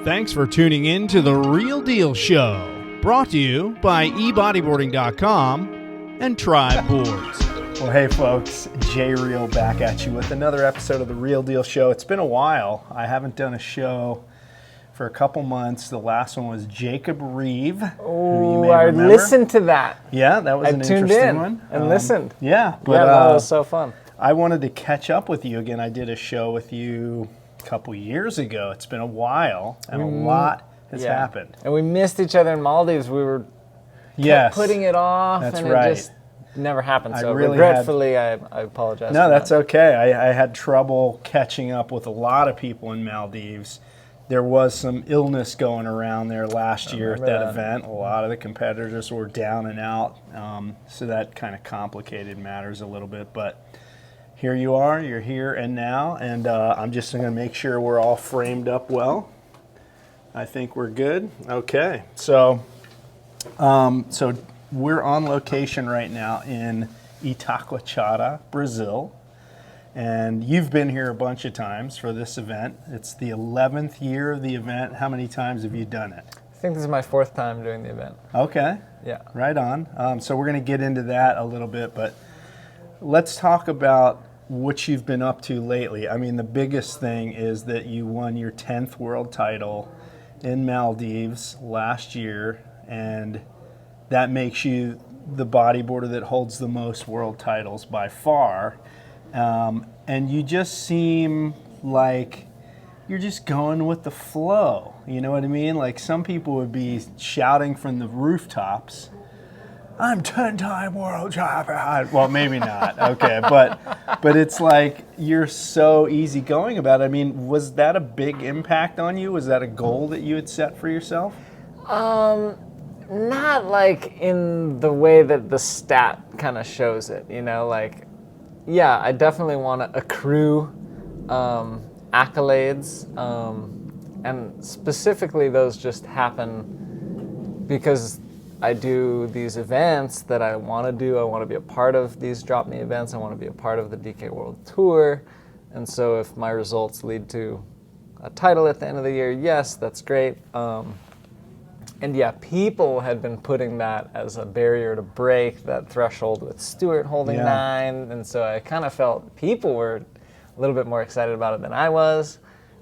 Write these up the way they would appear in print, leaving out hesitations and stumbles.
Thanks for tuning in to The Real Deal Show, brought to you by eBodyboarding.com and Tribe Boards. Well, hey folks, Jay Reale back at you with another episode of The Real Deal Show. It's been a while. I haven't done a show for a couple months. The last one was Jacob Reeve. Oh, I listened to that. Yeah, that was an interesting one. And listened. Yeah, but yeah, that was so fun. I wanted to catch up with you again. I did a show with you a couple years ago. It's been a while, and a lot has happened. And we missed each other in Maldives. We were putting it off, That's and right. it just never happened. So really regretfully, I apologize. No, for that's that. okay. I had trouble catching up with a lot of people in Maldives. There was some illness going around there last year at that event. A lot of the competitors were down and out, so that kind of complicated matters a little bit. But here you are, you're here and now, and I'm just going to make sure we're all framed up well. I think we're good. Okay, so we're on location right now in Itacoatiara, Brazil. And you've been here a bunch of times for this event. It's the 11th year of the event. How many times have you done it? I think this is my 4th time doing the event. Okay. Yeah. Right on. So we're going to get into that a little bit, but let's talk about what you've been up to lately. I mean, the biggest thing is that you won your 10th world title in Maldives last year, and that makes you the bodyboarder that holds the most world titles by far. And you just seem like you're just going with the flow. You know what I mean? Like some people would be shouting from the rooftops, I'm 10-time world champion. Well, maybe not. Okay, but it's like you're so easygoing about it. I mean, was that a big impact on you? Was that a goal that you had set for yourself? Not like in the way that the stat kind of shows it, you know, like, yeah, I definitely want to accrue accolades, and specifically those just happen because I do these events that I want to do. I want to be a part of these Drop Me events. I want to be a part of the DK World Tour. And so if my results lead to a title at the end of the year, yes, that's great. And yeah, people had been putting that as a barrier to break, that threshold with Stuart holding 9. And so I kind of felt people were a little bit more excited about it than I was.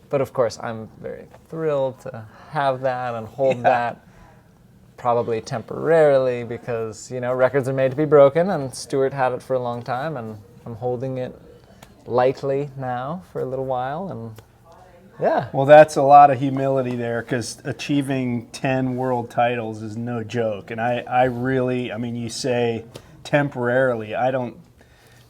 But of course, I'm very thrilled to have that and hold that, probably temporarily, because, you know, records are made to be broken, and Stuart had it for a long time, and I'm holding it lightly now for a little while, and yeah. Well, that's a lot of humility there, because achieving 10 world titles is no joke. And I really, I mean, you say temporarily, I don't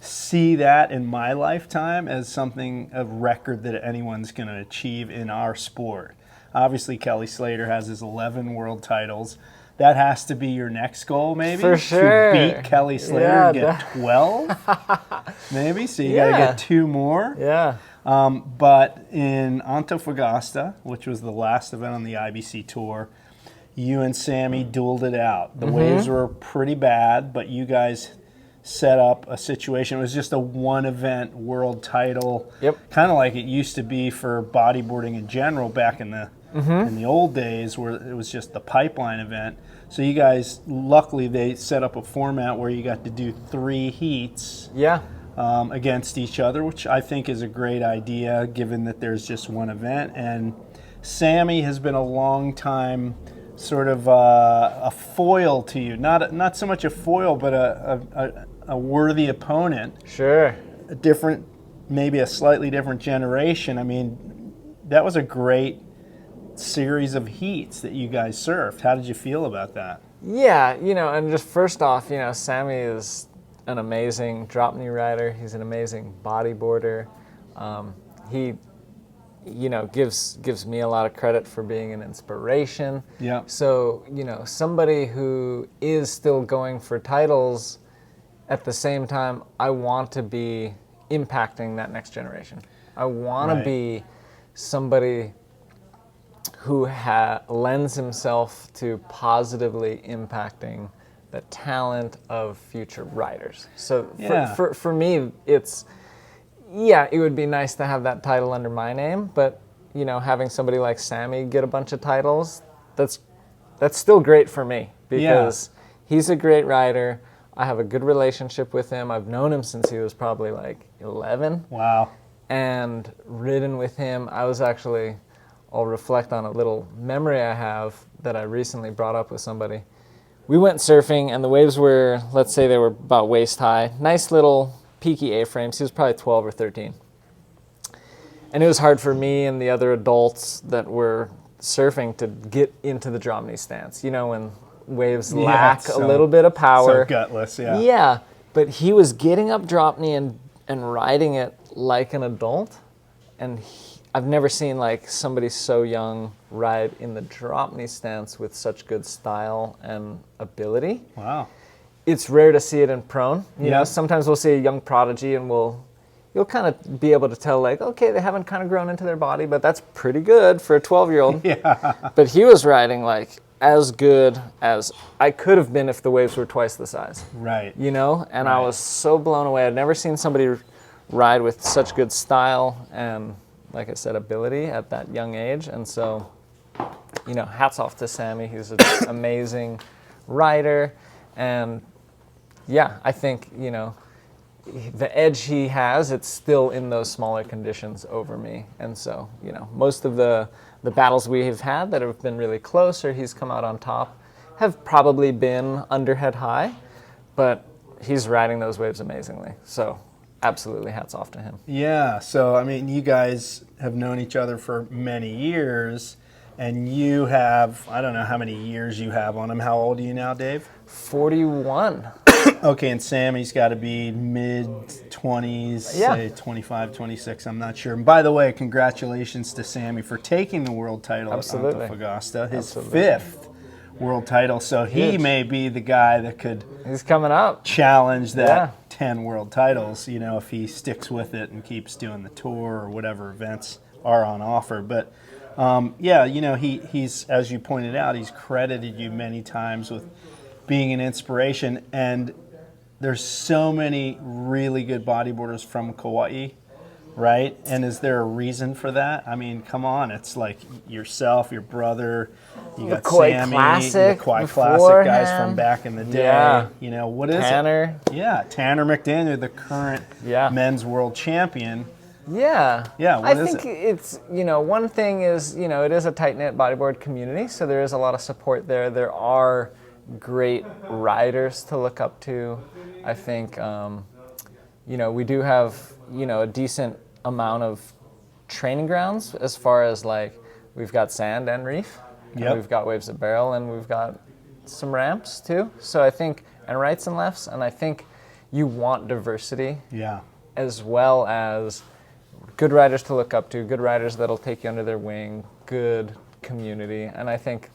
see that in my lifetime as something, a record that anyone's going to achieve in our sport. Obviously, Kelly Slater has his 11 world titles. That has to be your next goal, maybe? For sure. To beat Kelly Slater and get 12, maybe? So you got to get 2 more. Yeah. But in Antofagasta, which was the last event on the IBC tour, you and Sammy dueled it out. The waves were pretty bad, but you guys set up a situation. It was just a one-event world title, kind of like it used to be for bodyboarding in general back in the old days, where it was just the pipeline event. So you guys, luckily, they set up a format where you got to do 3 heats. Against each other, which I think is a great idea, given that there's just one event. And Sammy has been a long time sort of a foil to you. Not so much a foil, but a worthy opponent. Sure. A different, maybe a slightly different generation. I mean, that was a great series of heats that you guys surfed. How did you feel about that? Yeah, you know, and just first off, you know, Sammy is an amazing drop knee rider. He's an amazing bodyboarder. He, you know, gives me a lot of credit for being an inspiration. Yeah. So, you know, somebody who is still going for titles, at the same time, I want to be impacting that next generation. I want to be somebody who lends himself to positively impacting the talent of future riders. So for me, it's, yeah, it would be nice to have that title under my name, but having somebody like Sammy get a bunch of titles, that's still great for me because he's a great rider. I have a good relationship with him. I've known him since he was probably like 11. Wow. And ridden with him. I'll reflect on a little memory I have that I recently brought up with somebody. We went surfing and the waves were, let's say they were about waist high. Nice little peaky A-frames. He was probably 12 or 13. And it was hard for me and the other adults that were surfing to get into the drop knee stance. When waves lack a little bit of power. So gutless, yeah. Yeah, but he was getting up drop knee and riding it like an adult. And I've never seen like somebody so young ride in the drop knee stance with such good style and ability. Wow. It's rare to see it in prone. You Yeah. know, sometimes we'll see a young prodigy and you'll kind of be able to tell like, okay, they haven't kind of grown into their body, but that's pretty good for a 12-year-old. Yeah. But he was riding like as good as I could have been if the waves were twice the size. Right. And I Right. was so blown away. I'd never seen somebody ride with such good style and, like I said, ability at that young age. And so, hats off to Sammy. He's an amazing rider. And yeah, I think, the edge he has, it's still in those smaller conditions over me. And so, most of the battles we have had that have been really close or he's come out on top have probably been underhead high, but he's riding those waves amazingly. So absolutely hats off to him. Yeah, so I mean, you guys have known each other for many years, and you have, I don't know how many years you have on him. How old are you now, Dave? 41. Okay, and Sammy's got to be mid-20s, say 25, 26, I'm not sure. And by the way, congratulations to Sammy for taking the world title at Antofagasta, his fifth world title. So he may be the guy that could He's coming up. challenge that 10 world titles, if he sticks with it and keeps doing the tour or whatever events are on offer. But he's, as you pointed out, he's credited you many times with being an inspiration, and there's so many really good bodyboarders from Kaua'i, right? And is there a reason for that? I mean, come on, it's like yourself, your brother, you got Sammy, the Kaua'i Classic guys from back in the day. Yeah. What is Tanner. it? Yeah, Tanner McDaniel, the current men's world champion. Yeah. Yeah, I think it's, one thing is, it is a tight-knit bodyboard community, so there is a lot of support there. There are great riders to look up to. I think, we do have, a decent amount of training grounds as far as like, we've got sand and reef, and we've got waves at barrel, and we've got some ramps too. So I think, and rights and lefts, and I think you want diversity as well as good riders to look up to, good riders that'll take you under their wing, good community. And I think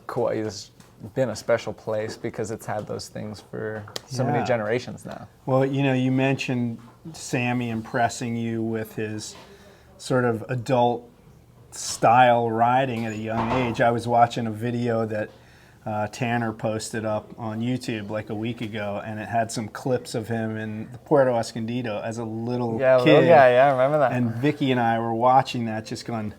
Kaua'i has been a special place because it's had those things for so many generations now. Well, you mentioned Sammy impressing you with his sort of adult style riding at a young age. I was watching a video that Tanner posted up on YouTube like a week ago, and it had some clips of him in Puerto Escondido as a little kid. Little guy, I remember that. And Vicky and I were watching that just going,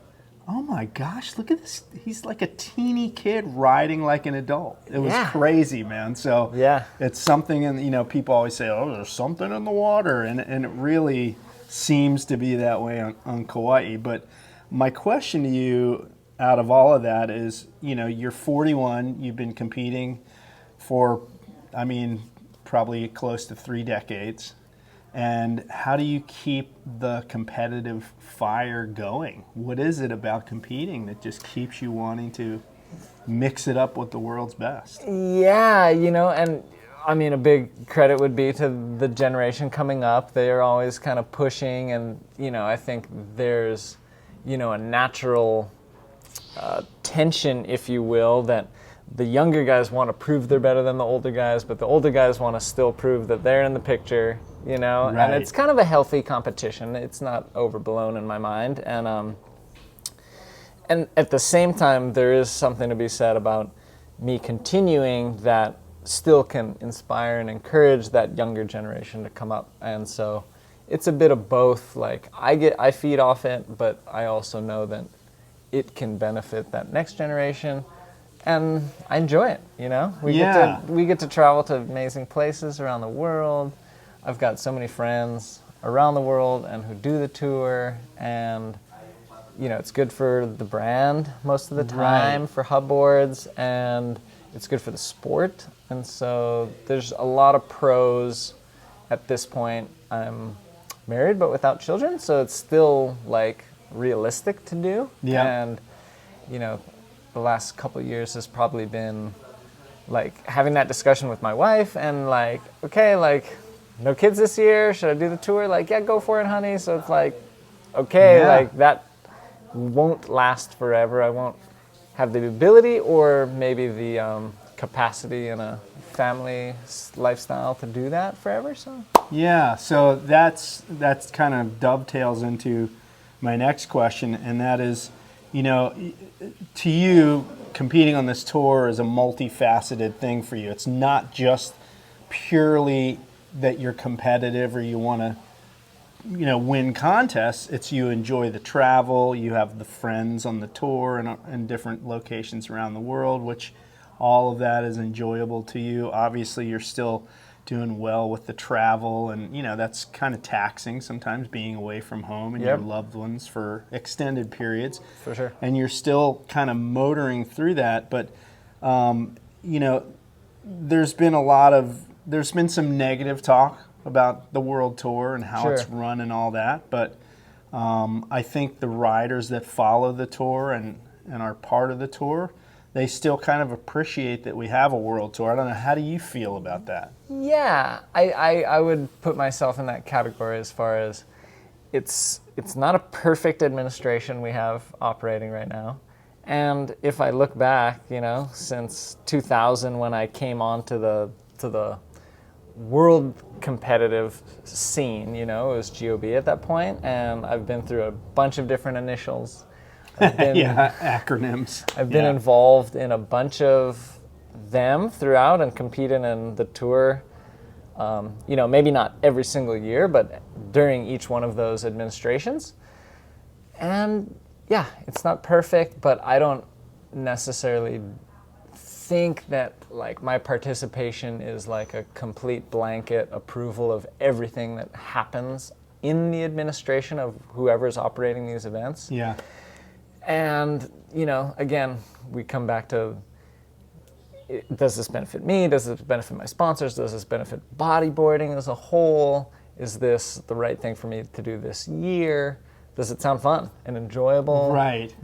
oh my gosh, look at this. He's like a teeny kid riding like an adult. It was crazy, man. So it's something, and people always say, oh, there's something in the water. And it really seems to be that way on Kaua'i. But my question to you out of all of that is, you're 41, you've been competing for, probably close to 3 decades. And how do you keep the competitive fire going? What is it about competing that just keeps you wanting to mix it up with the world's best? Yeah, and a big credit would be to the generation coming up. They are always kind of pushing, and, I think there's, a natural tension, if you will, that the younger guys want to prove they're better than the older guys, but the older guys want to still prove that they're in the picture, and it's kind of a healthy competition. It's not overblown in my mind, and at the same time, there is something to be said about me continuing that still can inspire and encourage that younger generation to come up. And so it's a bit of both. Like I feed off it, but I also know that it can benefit that next generation, and I enjoy it. You know, we get to travel to amazing places around the world. I've got so many friends around the world and who do the tour, and you know, it's good for the brand most of the time, for Hubboards, and it's good for the sport. And so there's a lot of pros. At this point, I'm married but without children, so it's still like realistic to do. Yeah. And you know, the last couple of years has probably been like having that discussion with my wife and like, okay, like no kids this year, should I do the tour? Like, yeah, go for it, honey. So it's like, okay, like that won't last forever. I won't have the ability or maybe the capacity in a family lifestyle to do that forever. So yeah, so that's kind of dovetails into my next question, and that is, you know, to you, competing on this tour is a multifaceted thing for you. It's not just purely that you're competitive or you want to, you know, win contests. It's you enjoy the travel, you have the friends on the tour and in different locations around the world, which all of that is enjoyable to you. Obviously, you're still doing well with the travel, and you know that's kind of taxing sometimes, being away from home and your loved ones for extended periods. For sure. And you're still kind of motoring through that, but you know, there's been some negative talk about the world tour and how it's run and all that, but I think the riders that follow the tour and are part of the tour, they still kind of appreciate that we have a world tour. I don't know, how do you feel about that? Yeah, I would put myself in that category as far as it's not a perfect administration we have operating right now. And if I look back, you know, since 2000 when I came on to the world competitive scene, you know, it was GOB at that point, and I've been through a bunch of different initials. Acronyms. I've been involved in a bunch of them throughout and competed in the tour, you know, maybe not every single year, but during each one of those administrations. And yeah, it's not perfect, but I don't necessarily think that like my participation is like a complete blanket approval of everything that happens in the administration of whoever's operating these events. Yeah. And, you know, again, we come back to, does this benefit me? Does this benefit my sponsors? Does this benefit bodyboarding as a whole? Is this the right thing for me to do this year? Does it sound fun and enjoyable? Right.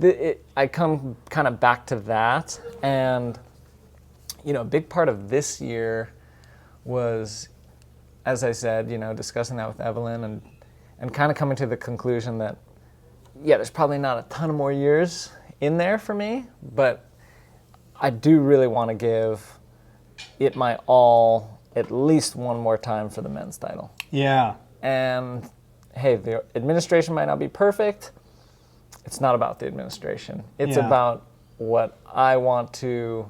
I come kind of back to that. And, you know, a big part of this year was, as I said, you know, discussing that with Evelyn and kind of coming to the conclusion that, yeah, there's probably not a ton of more years in there for me, but I do really want to give it my all at least one more time for the men's title. Yeah. And hey, the administration might not be perfect. It's not about the administration. It's about what I want to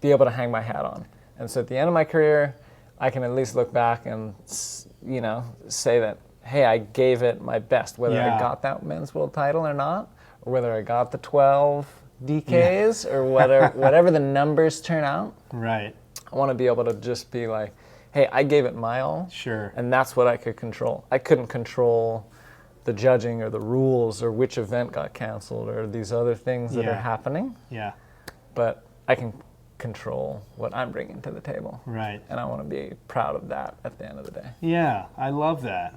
be able to hang my hat on. And so at the end of my career, I can at least look back and, you know, say that, hey, I gave it my best, whether I got that men's world title or not, or whether I got the 12 DKs or whatever the numbers turn out. Right. I want to be able to just be like, hey, I gave it my all. Sure. And that's what I could control. I couldn't control the judging or the rules or which event got canceled or these other things that are happening. Yeah. But I can control what I'm bringing to the table. Right. And I want to be proud of that at the end of the day. Yeah, I love that.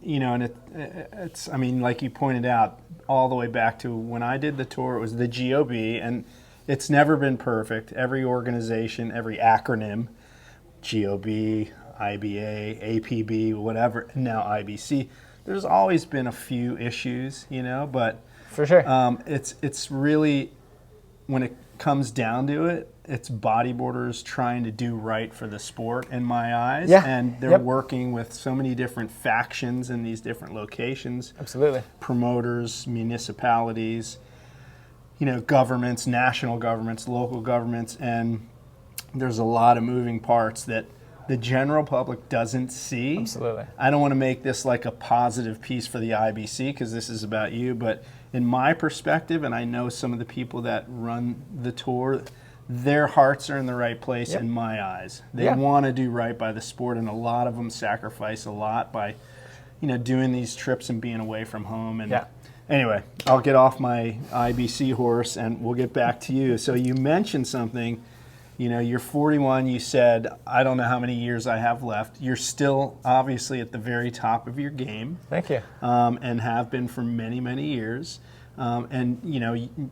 You know, and it's, I mean, like you pointed out, all the way back to when I did the tour, it was the GOB, and it's never been perfect. Every organization, every acronym, GOB, IBA, APB, whatever, now IBC, there's always been a few issues, you know, but for sure, it's really, when it comes down to it, it's bodyboarders trying to do right for the sport in my eyes. Yeah. And they're working with so many different factions in these different locations. Absolutely. Promoters, municipalities, you know, governments, national governments, local governments, and there's a lot of moving parts that the general public doesn't see. Absolutely. I don't want to make this like a positive piece for the IBC because this is about you, but in my perspective, and I know some of the people that run the tour, their hearts are in the right place in my eyes. They want to do right by the sport, and a lot of them sacrifice a lot by, doing these trips and being away from home. And anyway, I'll get off my IBC horse and we'll get back to you. So you mentioned something. You're 41, you said, I don't know how many years I have left. You're still obviously at the very top of your game. Thank you. And have been for many, many years. And,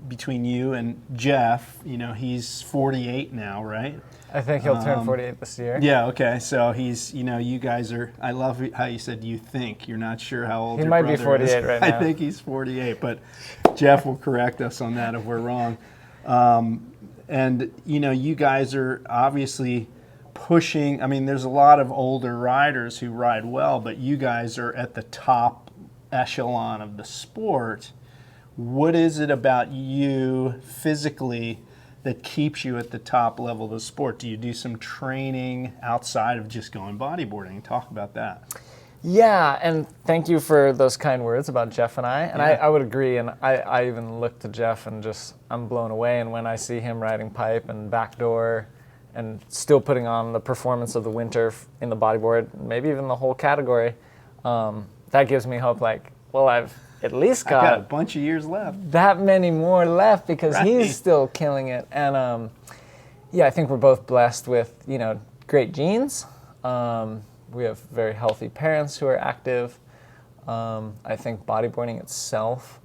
between you and Jeff, he's 48 now, right? I think he'll turn 48 this year. Yeah, okay. So he's, you guys are, I love how you said you think. You're not sure how old he your might brother be 48 is. right now. I think he's 48, but Jeff will correct us on that if we're wrong. And, you guys are obviously pushing. I mean, there's a lot of older riders who ride well, but you guys are at the top echelon of the sport. What is it about you physically that keeps you at the top level of the sport? Do you do some training outside of just going bodyboarding? Talk about that. Yeah, and thank you for those kind words about Jeff and I. And I would agree, and I even look to Jeff and just, I'm blown away. And when I see him riding pipe and backdoor and still putting on the performance of the winter in the bodyboard, maybe even the whole category, that gives me hope like, well, I've at least got a bunch of years left. That many more left because he's still killing it. And I think we're both blessed with, great genes. We have very healthy parents who are active. I think bodyboarding itself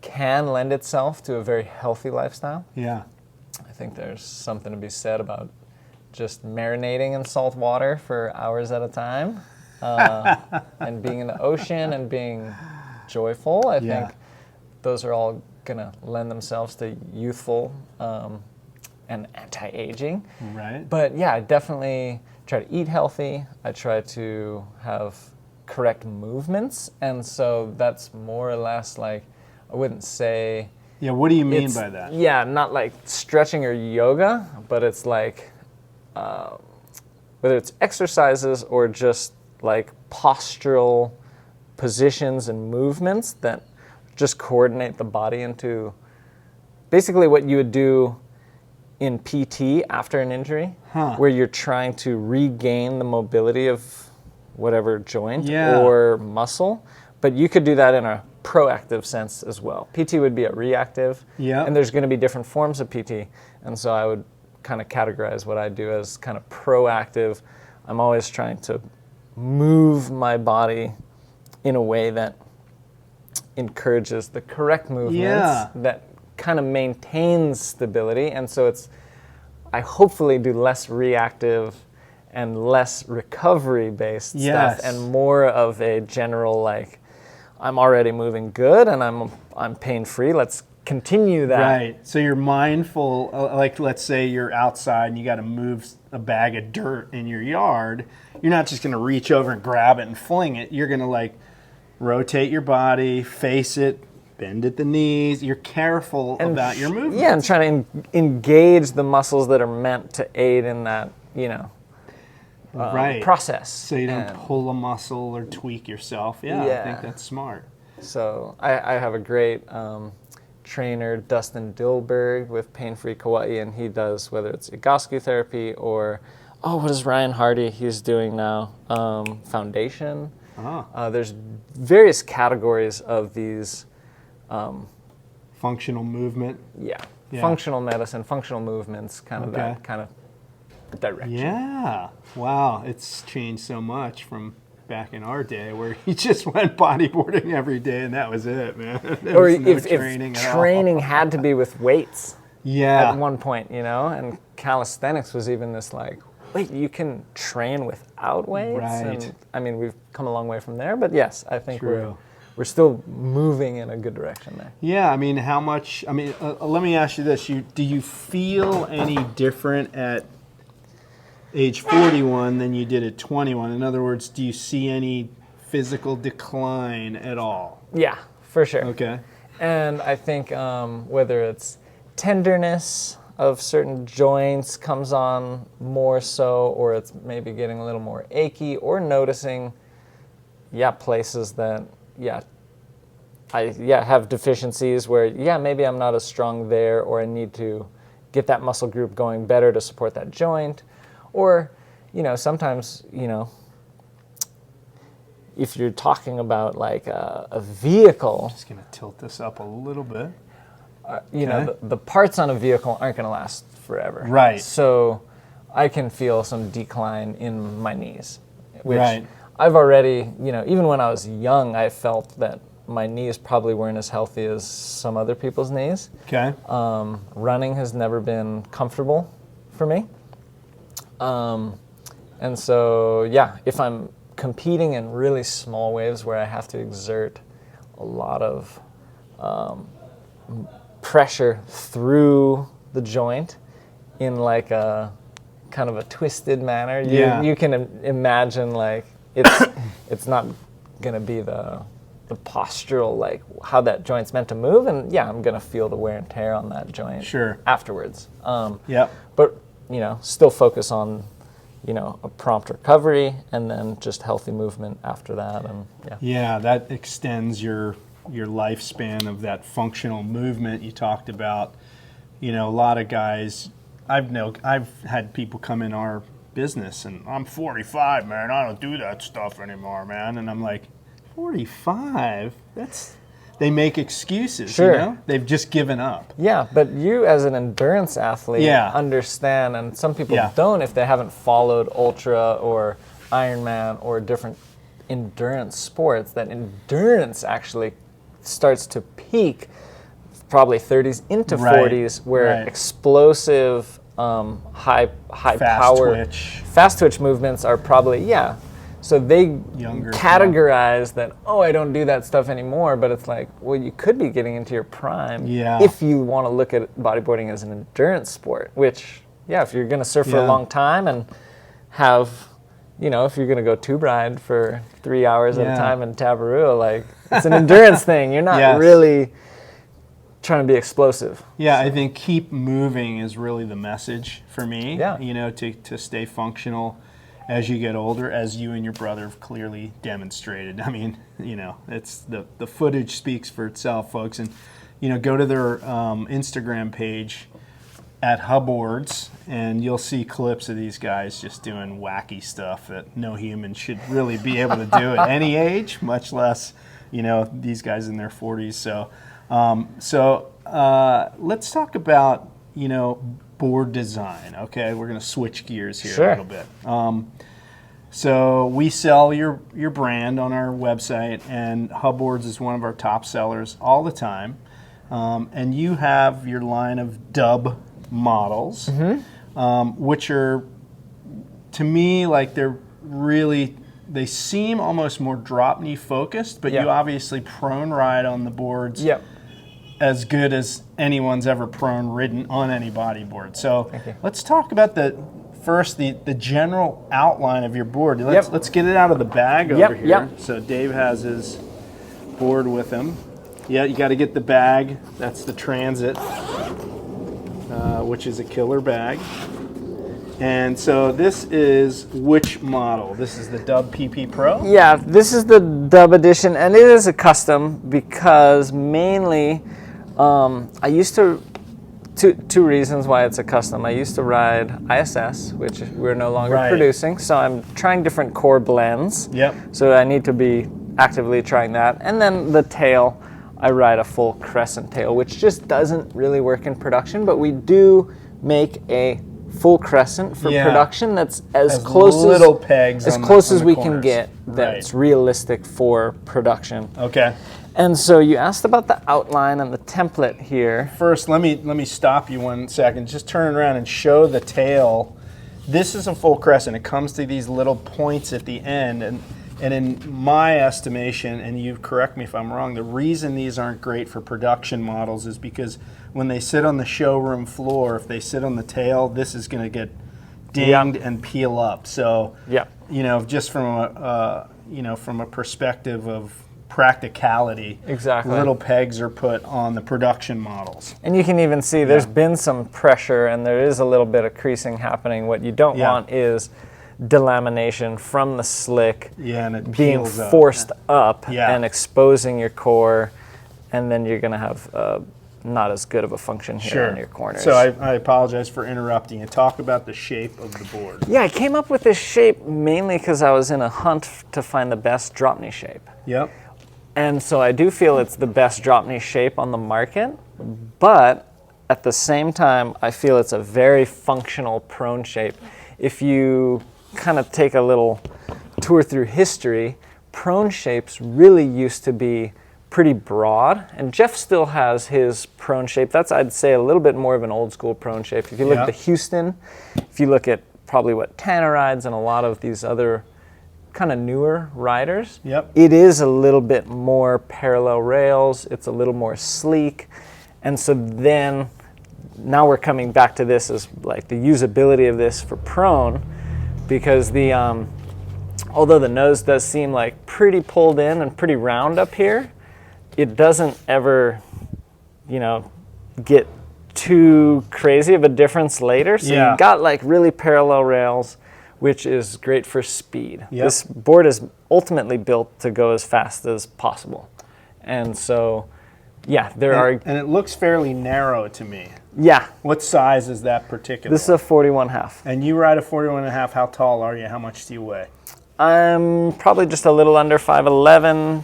can lend itself to a very healthy lifestyle. Yeah. I think there's something to be said about just marinating in salt water for hours at a time and being in the ocean and being joyful. I think those are all going to lend themselves to youthful and anti-aging. Right. But yeah, I definitely try to eat healthy. I try to have correct movements. And so that's more or less like, I wouldn't say... Yeah, what do you mean by that? Yeah, not like stretching or yoga, but it's like, whether it's exercises or just like postural positions and movements that just coordinate the body into basically what you would do in PT after an injury, where you're trying to regain the mobility of whatever joint or muscle. But you could do that in a proactive sense as well. PT would be a reactive, and there's going to be different forms of PT. And so I would kind of categorize what I do as kind of proactive. I'm always trying to move my body in a way that encourages the correct movements that kind of maintains stability. And so I hopefully do less reactive and less recovery-based stuff and more of a general like, I'm already moving good and I'm pain-free. Let's continue that. Right. So you're mindful, like let's say you're outside and you got to move a bag of dirt in your yard. You're not just going to reach over and grab it and fling it. You're going to like rotate your body, face it, bend at the knees. You're careful about your movements. Yeah, and trying to engage the muscles that are meant to aid in that, process. So you don't pull a muscle or tweak yourself. I think that's smart. So I have a great trainer, Dustin Dilberg with Pain Free Kaua'i, and he does, whether it's Egoscue therapy or, what is Ryan Hardy he's doing now? Foundation. There's various categories of these functional movement. Yeah. Functional medicine, functional movements, kind of that kind of direction. Yeah. Wow. It's changed so much from back in our day where you just went bodyboarding every day and that was it, man. Or if training had to be with weights at one point, and calisthenics was even this like, wait, you can train without weights? Right. And we've come a long way from there, but yes, I think we're still moving in a good direction there. Yeah, how much, let me ask you this. Do you feel any different at age 41 than you did at 21? In other words, do you see any physical decline at all? Yeah, for sure. Okay. And I think whether it's tenderness, of certain joints comes on more so, or it's maybe getting a little more achy, or noticing, places that, I have deficiencies where, maybe I'm not as strong there, or I need to get that muscle group going better to support that joint. Or, sometimes, if you're talking about like a vehicle, Just gonna tilt this up a little bit. the parts on a vehicle aren't gonna last forever. Right. So I can feel some decline in my knees, which Right. I've already, even when I was young, I felt that my knees probably weren't as healthy as some other people's knees. Okay. Running has never been comfortable for me. And so, if I'm competing in really small waves where I have to exert a lot of pressure through the joint in like a kind of a twisted manner, you can imagine like it's not going to be the postural, like how that joint's meant to move, and I'm going to feel the wear and tear on that joint afterwards. But still focus on a prompt recovery and then just healthy movement after that, and that extends your lifespan of that functional movement you talked about. A lot of guys, I've had people come in our business and I'm 45, man, I don't do that stuff anymore, man, and I'm like, 45? They make excuses, They've just given up. Yeah, but you as an endurance athlete understand, and some people don't if they haven't followed ultra or Ironman or different endurance sports, that endurance actually starts to peak probably 30s into 40s, where explosive, high power, fast twitch movements are probably, so they categorize that, I don't do that stuff anymore, but it's like, well, you could be getting into your prime if you want to look at bodyboarding as an endurance sport, which, if you're going to surf for a long time and have, if you're going to go tube ride for 3 hours at a time in Tabarua, like, it's an endurance thing. You're not really trying to be explosive. I think keep moving is really the message for me, to stay functional as you get older, as you and your brother have clearly demonstrated. I mean, it's the footage speaks for itself, folks. And, go to their Instagram page at Hubbards, and you'll see clips of these guys just doing wacky stuff that no human should really be able to do at any age, much less, these guys in their 40s. So, let's talk about, board design. Okay, we're going to switch gears here a little bit. So we sell your brand on our website, and Hubbards is one of our top sellers all the time. And you have your line of dub models, which are, to me, like they seem almost more drop knee focused, but you obviously prone ride on the boards. As good as anyone's ever prone ridden on any bodyboard. So let's talk about the general outline of your board. Let's get it out of the bag over here. So Dave has his board with him. You got to get the bag. That's the Transit, which is a killer bag. And so this is which model? This is the Dub PP Pro? Yeah, this is the Dub edition, and it is a custom because mainly I used to, two reasons why it's a custom. I used to ride ISS, which we're no longer producing, so I'm trying different core blends. So I need to be actively trying that. And then the tail, I ride a full crescent tail, which just doesn't really work in production, but we do make a full crescent for production that's as close little pegs as close as we can get that's realistic for production. Okay. And so you asked about the outline and the template here. First, let me stop you 1 second. Just turn around and show the tail. This is a full crescent. It comes to these little points at the end, and in my estimation, and you correct me if I'm wrong, the reason these aren't great for production models is because when they sit on the showroom floor, if they sit on the tail, this is going to get dinged and peel up. So, just from a perspective of practicality. Exactly. Little pegs are put on the production models. And you can even see there's been some pressure and there is a little bit of creasing happening. What you don't want is delamination from the slick and it being peels up. forced up Yeah. and exposing your core, and then you're going to have not as good of a function here on your corners. So I apologize for interrupting you. Talk about the shape of the board. Yeah, I came up with this shape mainly because I was in a hunt to find the best drop knee shape. Yep. And so I do feel it's the best drop knee shape on the market, but at the same time, I feel it's a very functional prone shape. If you kind of take a little tour through history, prone shapes really used to be pretty broad, and Jeff still has his prone shape. That's, I'd say, a little bit more of an old school prone shape. If you look at the Houston, if you look at probably what Tanner rides and a lot of these other kind of newer riders, it is a little bit more parallel rails, it's a little more sleek, and so then now we're coming back to this as like the usability of this for prone, because the although the nose does seem like pretty pulled in and pretty round up here, it doesn't ever, you know, get too crazy of a difference later. So you've got like really parallel rails, which is great for speed. This board is ultimately built to go as fast as possible. And so, yeah, And it looks fairly narrow to me. Yeah. What size is that particular? This is a 41.5. And you ride a 41.5. How tall are you? How much do you weigh? I'm probably just a little under 5'11",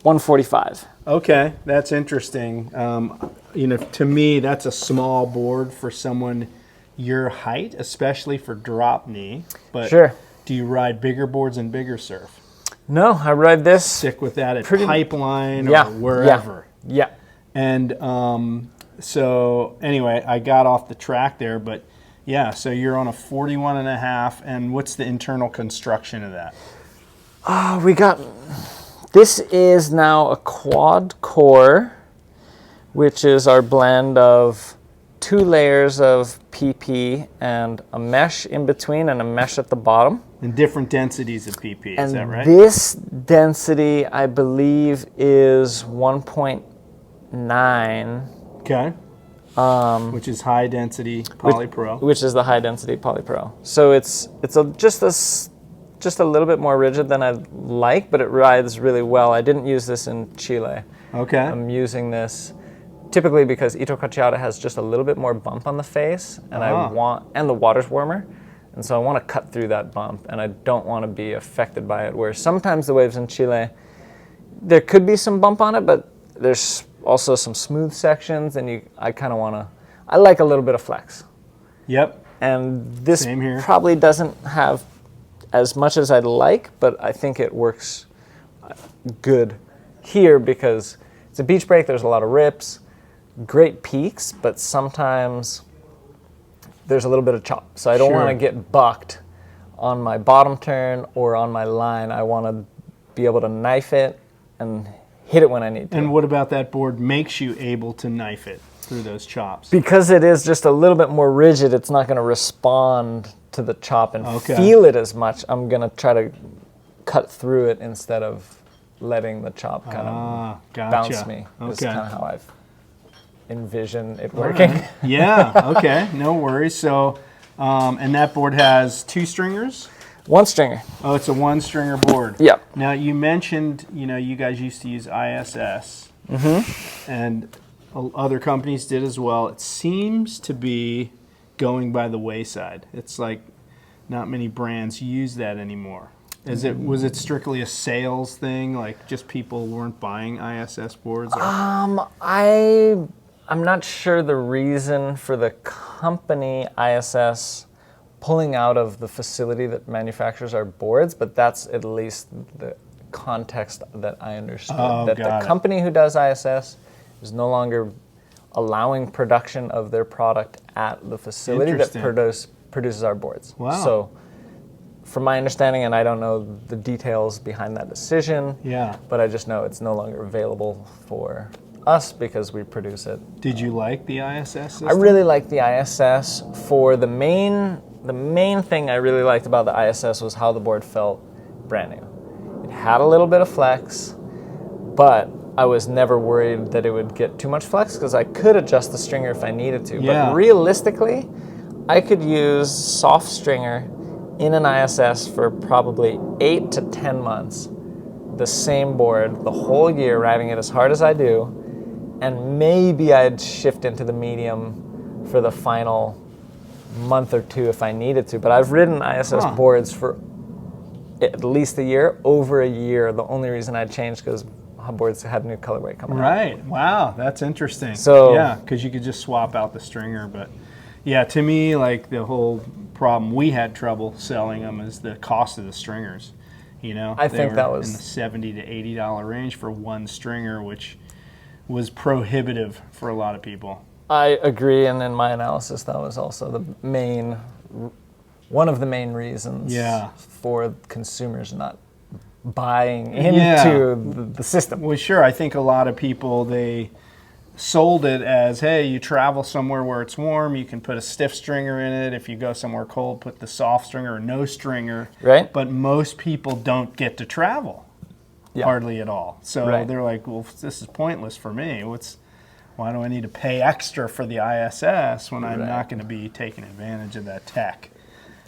145. Okay, that's interesting. You know, to me, that's a small board for someone your height, especially for drop knee. But do you ride bigger boards and bigger surf? No, I ride this. Stick with that at Pipeline or wherever. Yeah. And so anyway, I got off the track there, but yeah, so you're on a 41.5, and what's the internal construction of that? This is now a quad core, which is our blend of 2 layers of PP and a mesh in between and a mesh at the bottom. And different densities of PP, is that right? This density, I believe, is 1.9. Okay. Which is high density polypro. Which is the high density polypro. So it's just a little bit more rigid than I'd like, but it rides really well. I didn't use this in Chile. Okay. I'm using this typically because Itacoatiara has just a little bit more bump on the face, and and the water's warmer, and so I want to cut through that bump, and I don't want to be affected by it. Where sometimes the waves in Chile, there could be some bump on it, but there's also some smooth sections, and I kind of want to. I like a little bit of flex. Yep. And this probably doesn't have as much as I'd like, but I think it works good here because it's a beach break. There's a lot of rips, great peaks, but sometimes there's a little bit of chop. So I don't want to get bucked on my bottom turn or on my line. I want to be able to knife it and hit it when I need to. And what about that board makes you able to knife it through those chops? Because it is just a little bit more rigid, it's not going to respond to the chop and feel it as much. I'm going to try to cut through it instead of letting the chop kind of bounce me. That's kind of how I've envisioned it working. Right. Yeah, okay, no worries. So, and that board has 2 stringers? 1 stringer. Oh, it's a 1-stringer board. Yep. Now, you mentioned, you guys used to use ISS, and other companies did as well. It seems to be going by the wayside. It's like not many brands use that anymore. Was it strictly a sales thing, like just people weren't buying ISS boards? I'm not sure the reason for the company ISS pulling out of the facility that manufactures our boards, but that's at least the context that I understood. The company who does ISS is no longer allowing production of their product at the facility that produces our boards. Wow. So from my understanding, and I don't know the details behind that decision, but I just know it's no longer available for us because we produce it. Did you like the ISS system? I really liked the ISS. For the main thing I really liked about the ISS was how the board felt brand new. It had a little bit of flex. but I was never worried that it would get too much flex because I could adjust the stringer if I needed to. Yeah. But realistically, I could use soft stringer in an ISS for probably 8 to 10 months, the same board the whole year, riding it as hard as I do, and maybe I'd shift into the medium for the final month or two if I needed to. But I've ridden ISS boards for at least a year, over a year. The only reason I'd changed because Hubbard's had new colorway coming out. Right. Wow, that's interesting. So yeah, because you could just swap out the stringer. But yeah, to me, like the whole problem, we had trouble selling them is the cost of the stringers. You know, I think that was in the $70 to $80 range for one stringer, which was prohibitive for a lot of people. I agree, and in my analysis, that was also one of the main reasons for consumers not buying into the system. Well, sure. I think a lot of people, they sold it as, hey, you travel somewhere where it's warm, you can put a stiff stringer in it. If you go somewhere cold, put the soft stringer or no stringer. Right. But most people don't get to travel hardly at all. So they're like, well, this is pointless for me. Why do I need to pay extra for the ISS when I'm not going to be taking advantage of that tech?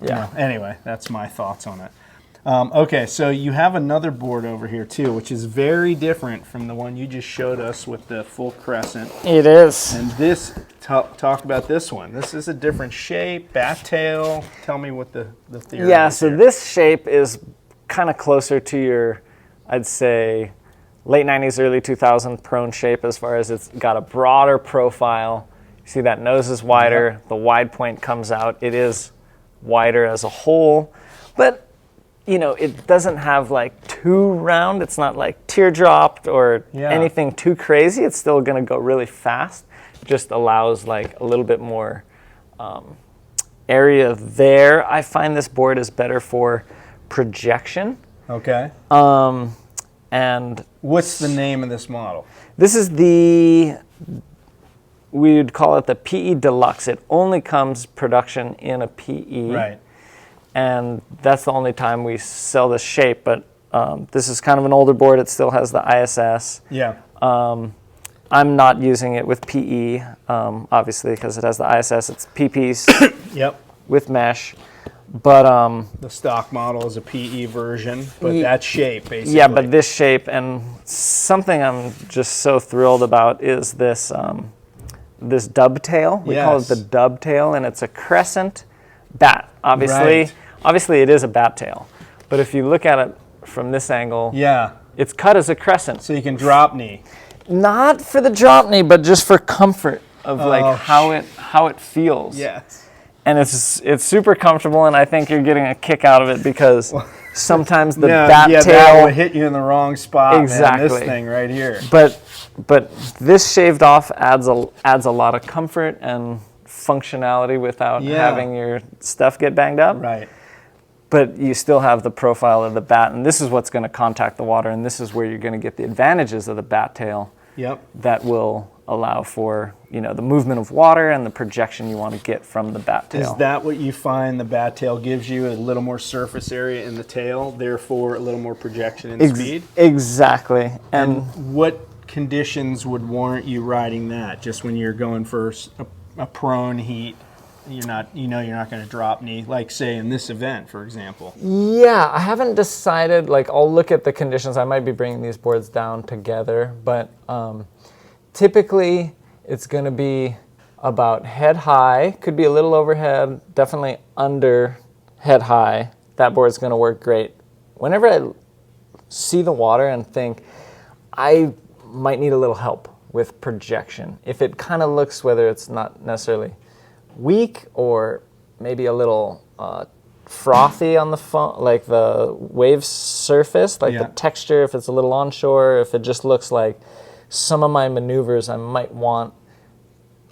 Yeah. You know, anyway, that's my thoughts on it. Okay, so you have another board over here too, which is very different from the one you just showed us with the full crescent. It is. And this, talk about this one. This is a different shape, bat tail. Tell me what the theory is. Yeah, so this shape is kind of closer to your, I'd say, late 90s, early 2000s prone shape as far as it's got a broader profile. You see that nose is wider, the wide point comes out. It is wider as a whole, but you know, it doesn't have like too round. It's not like teardropped or anything too crazy. It's still going to go really fast. It just allows like a little bit more area there. I find this board is better for projection. Okay. And what's the name of this model? This is we would call it the PE Deluxe. It only comes production in a PE. Right. And that's the only time we sell this shape, but this is kind of an older board. It still has the ISS. Yeah. I'm not using it with PE, obviously, because it has the ISS. It's PPs with mesh. But the stock model is a PE version, but that shape, basically. Yeah, but this shape, and something I'm just so thrilled about is this this dovetail. We call it the dovetail, and it's a crescent bat. Obviously it is a bat tail, but if you look at it from this angle, it's cut as a crescent. So you can drop knee. Not for the drop knee, but just for comfort of like how it feels. Yes. And it's super comfortable, and I think you're getting a kick out of it because sometimes the bat tail that would hit you in the wrong spot. Exactly. Man, this thing right here. But this shaved off adds a lot of comfort and functionality without having your stuff get banged up. Right. But you still have the profile of the bat, and this is what's going to contact the water, and this is where you're going to get the advantages of the bat tail. That will allow for, you know, the movement of water and the projection you want to get from the bat tail. Is that what you find the bat tail gives you? A little more surface area in the tail, therefore a little more projection and speed? Exactly. And what conditions would warrant you riding that? Just when you're going for a prone heat, you're not going to drop knee, like say in this event, for example. Yeah, I haven't decided. Like, I'll look at the conditions. I might be bringing these boards down together, but typically it's going to be about head high. Could be a little overhead, definitely under head high. That board's going to work great. Whenever I see the water and think, I might need a little help with projection. If it kind of looks, whether it's not necessarily weak or maybe a little frothy on the foam, like the wave surface, like the texture, if it's a little onshore, if it just looks like some of my maneuvers, I might want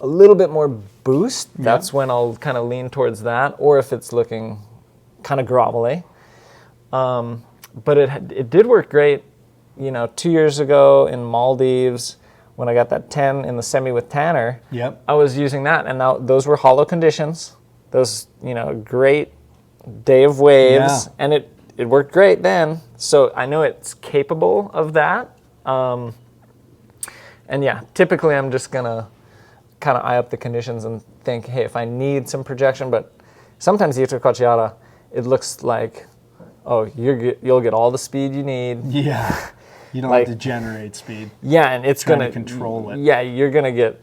a little bit more boost. That's when I'll kind of lean towards that, or if it's looking kind of grovelly. But it did work great, 2 years ago in Maldives, when I got that 10 in the semi with Tanner, I was using that, and now those were hollow conditions. Those, great day of waves, and it worked great then. So I know it's capable of that. And yeah, typically I'm just going to kind of eye up the conditions and think, hey, if I need some projection, but sometimes the Itacoatiara, it looks like, oh, you'll get all the speed you need. Yeah. You don't Like- have to generate speed. Yeah, and it's Trying going to control it. Yeah, you're going to get,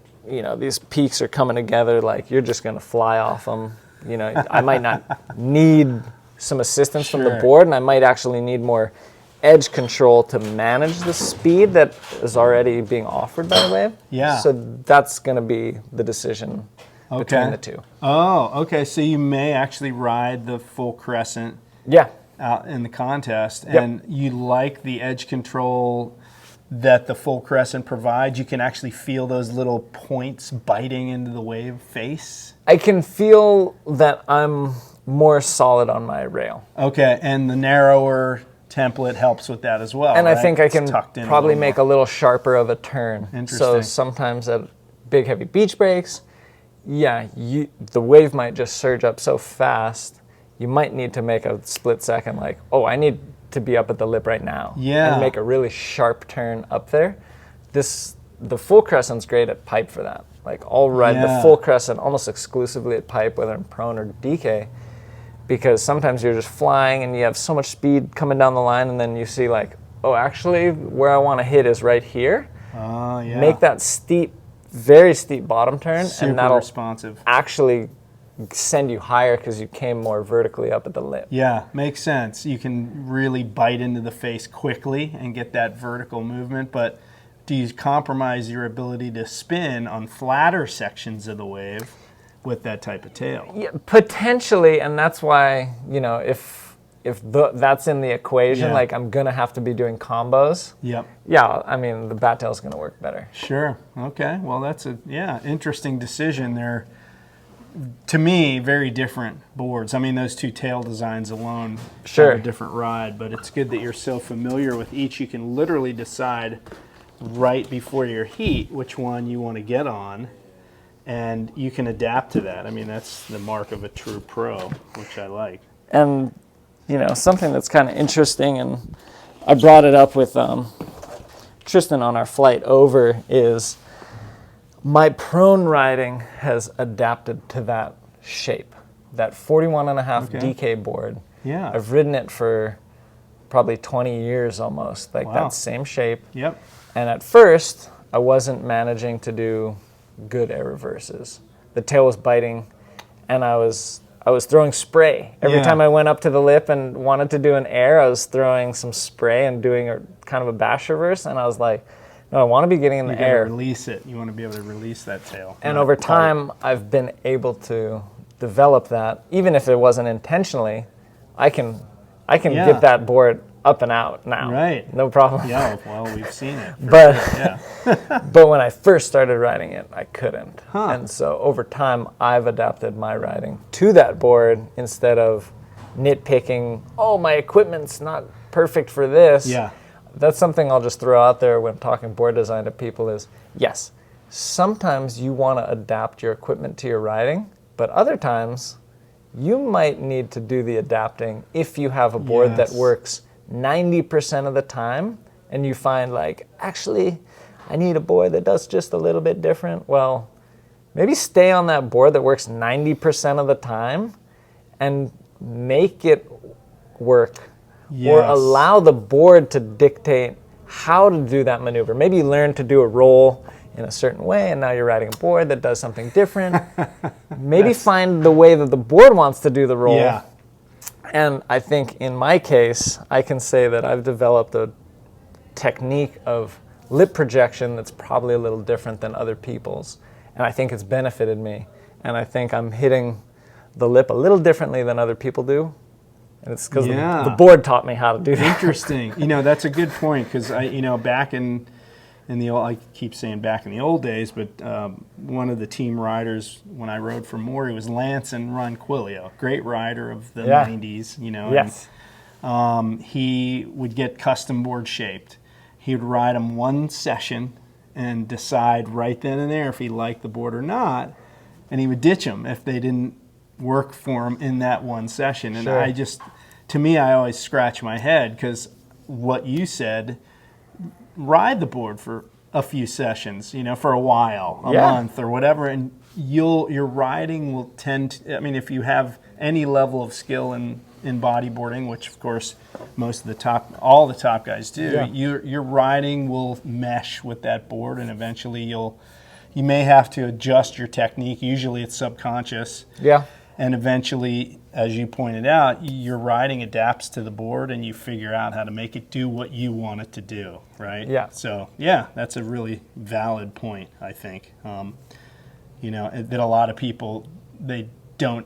these peaks are coming together, like you're just going to fly off them. I might not need some assistance from the Sure. board, and I might actually need more edge control to manage the speed that is already being offered by the wave. Yeah. So that's going to be the decision between the two. Oh, okay. So you may actually ride the full crescent Yeah. out in the contest, and you like the edge control that the full crescent provides. You can actually feel those little points biting into the wave face. I can feel that I'm more solid on my rail. Okay, and the narrower template helps with that as well. And I right? think I It's can tucked in probably little make more. a little sharper of a turn. So Interesting. sometimes at big heavy beach breaks, the wave might just surge up so fast, you might need to make a split second like, oh, I need to be up at the lip right now. Yeah. And make a really sharp turn up there. The full crescent's great at pipe for that. Like I'll ride the Yeah. full crescent almost exclusively at pipe, whether I'm prone or DK, because sometimes you're just flying and you have so much speed coming down the line, and then you see like, oh, actually where I want to hit is right here. Oh, yeah. Make that steep, very steep bottom turn, super and that'll responsive. actually send you higher because you came more vertically up at the lip. Yeah, makes sense. You can really bite into the face quickly and get that vertical movement, but do you compromise your ability to spin on flatter sections of the wave with that type of tail? Yeah, potentially, and that's why, if that's in the equation, Yeah. like I'm gonna have to be doing combos. Yep. Yeah, I mean the bat tail's gonna work better. Sure. Okay. Well, that's interesting decision there. To me, very different boards. I mean, those two tail designs alone Sure. have a different ride, but it's good that you're so familiar with each. You can literally decide right before your heat which one you want to get on, and you can adapt to that. I mean, that's the mark of a true pro, which I like. And something that's kind of interesting, and I brought it up with Tristan on our flight over, is my prone riding has adapted to that shape, that 41.5 Okay. DK board. Yeah. I've ridden it for probably 20 years almost, like Wow. that same shape. Yep. And at first, I wasn't managing to do good air reverses. The tail was biting, and I was throwing spray. Every Yeah. time I went up to the lip and wanted to do an air, I was throwing some spray and doing a kind of a bash reverse, and I was like, no, I want to be getting in You the got to air. release it. You want to be able to release that tail. And not over pipe. time, I've been able to develop that. Even if it wasn't intentionally, I can Yeah. get that board up and out now. Right. No problem. Yeah, well, we've seen it. for But sure, yeah. but when I first started riding it, I couldn't. Huh. And so over time, I've adapted my riding to that board instead of nitpicking, oh, my equipment's not perfect for this. Yeah. That's something I'll just throw out there when talking board design to people is, yes, sometimes you want to adapt your equipment to your riding, but other times you might need to do the adapting if you have a board that Yes. works 90% of the time and you find like, actually, I need a board that does just a little bit different. Well, maybe stay on that board that works 90% of the time and make it work. Or Yes. allow the board to dictate how to do that maneuver. Maybe you learn to do a roll in a certain way and now you're riding a board that does something different. Maybe find the way that the board wants to do the roll. Yeah. And I think in my case, I can say that I've developed a technique of lip projection that's probably a little different than other people's. And I think it's benefited me. And I think I'm hitting the lip a little differently than other people do. And it's because Yeah. the board taught me how to do that. Interesting. That's a good point because back in the old, I keep saying back in the old days, but one of the team riders when I rode for Maury was Lance and Ron Quilio, great rider of the Yeah. 90s. Yes. And, he would get custom board shaped. He would ride them one session and decide right then and there if he liked the board or not, and he would ditch them if they didn't work for him in that one session. And Sure. I always scratch my head because what you said, ride the board for a few sessions, for a while, a Yeah. month or whatever, and your riding will tend to, I mean, if you have any level of skill in bodyboarding, which of course all the top guys do, Yeah. your riding will mesh with that board, and eventually you may have to adjust your technique. Usually it's subconscious. Yeah. And eventually, as you pointed out, your riding adapts to the board and you figure out how to make it do what you want it to do, right? Yeah. So, yeah, that's a really valid point, I think. That a lot of people, they don't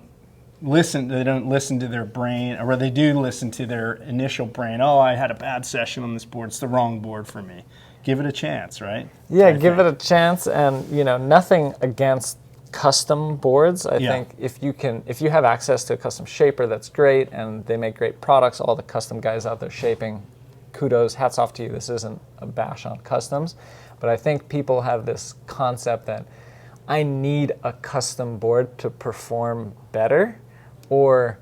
listen to their brain, or they do listen to their initial brain. Oh, I had a bad session on this board. It's the wrong board for me. Give it a chance, right? Yeah, give it a chance, and nothing against custom boards. I think if you have access to a custom shaper, that's great, and they make great products. All the custom guys out there shaping, kudos, hats off to you. This isn't a bash on customs, but I think people have this concept that I need a custom board to perform better, or